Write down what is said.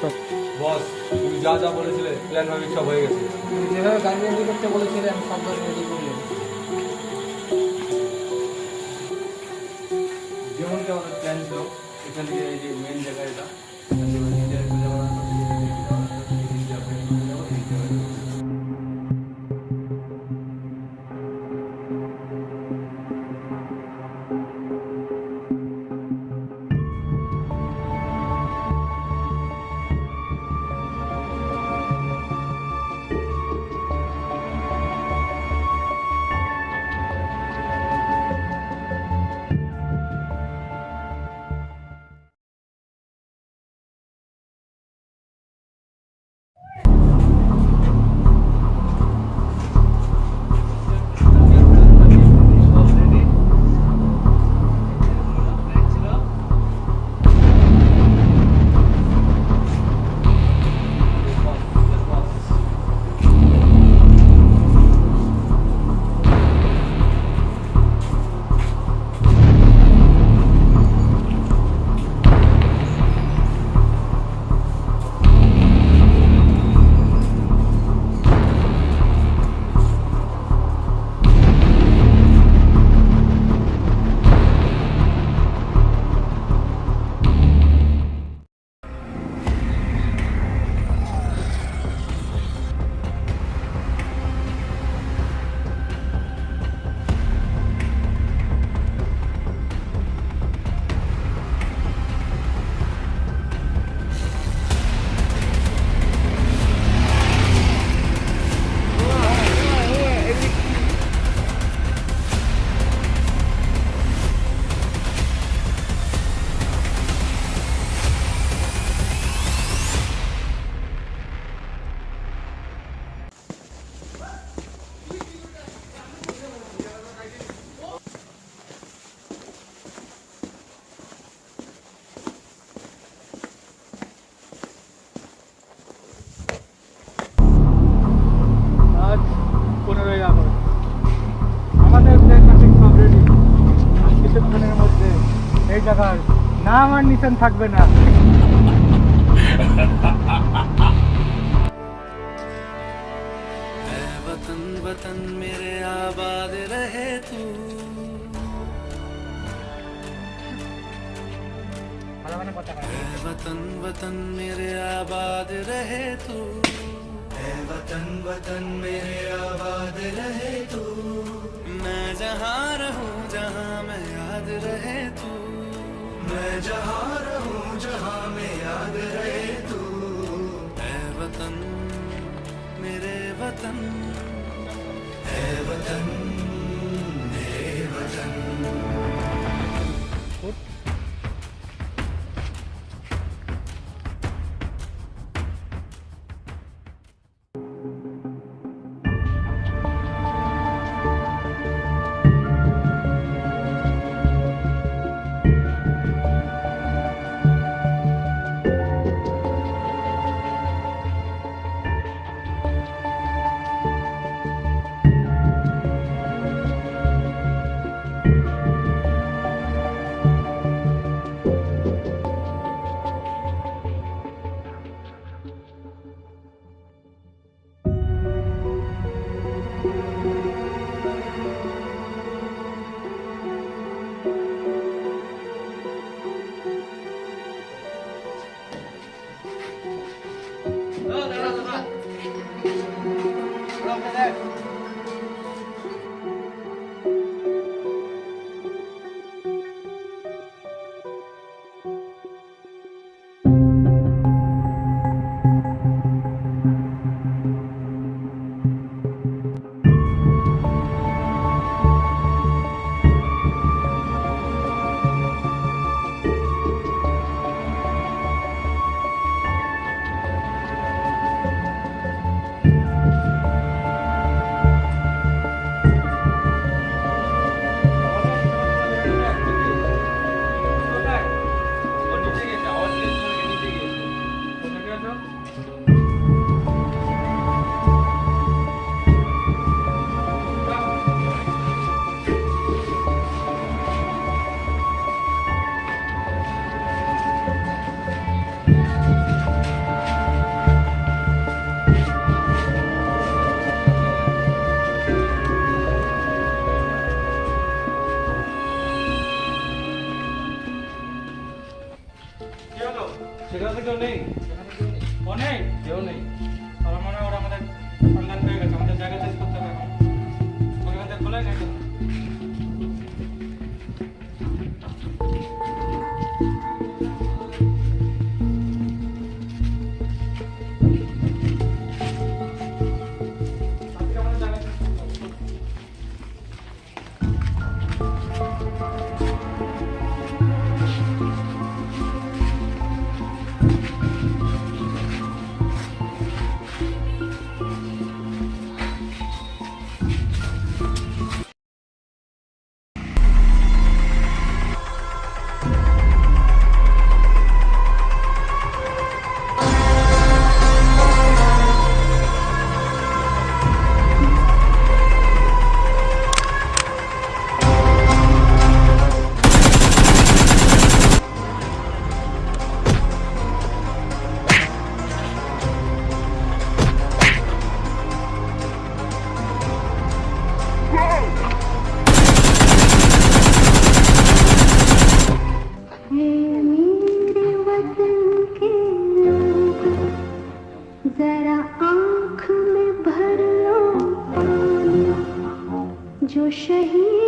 চল। বস, তুমি যা যা বলেছিলে প্ল্যান ভাবে সব হয়ে গেছে। তুমি যেভাবে গাড়ি রেডি করতে বলেছিলে আমি সব গাড়ি রেডি করলাম। যেমনটি আমাদের প্ল্যান ছিল, এখান থেকে এই যে মেন জায়গা এটা, এখান থেকে ইন্ডিয়া চলে যাওয়ার কথা, ইন্ডিয়া প্লেন চলে যাবো, ইন্ডিয়া হয়ে যাবো। আজ 15ই আগস্ট, আমাদের প্লেন ট্রাফিক সব রেডি। আর কিছুক্ষণের মধ্যে এই জায়গার নাম আর নিশান থাকবে না। वतन वतन मेरे आबाद रहे तू, वतन वतन मेरे आबाद रहे तू, वतन वतन मेरे आबाद रहे तू, मैं जहाँ रहूँ जहाँ मैं याद रहे तू, मैं जहाँ रहूँ जहाँ मैं याद रहे तू, ऐ वतन मेरे वतन, ऐ वतन मेरे वतन। ও নেই? কেউ নেই। আমার মনে হয় ওরা আমাদের সন্ধান পেয়ে গেছে, আমাদের জায়গা চেঞ্জ করতে হবে এখন। পরিবারটা খোলা গেছে। আজকে আমাদের জায়গা চেঞ্জ করতে হবে। मेरे वतन के लोगों, जरा आँख में भर लो पानी, जो शहीद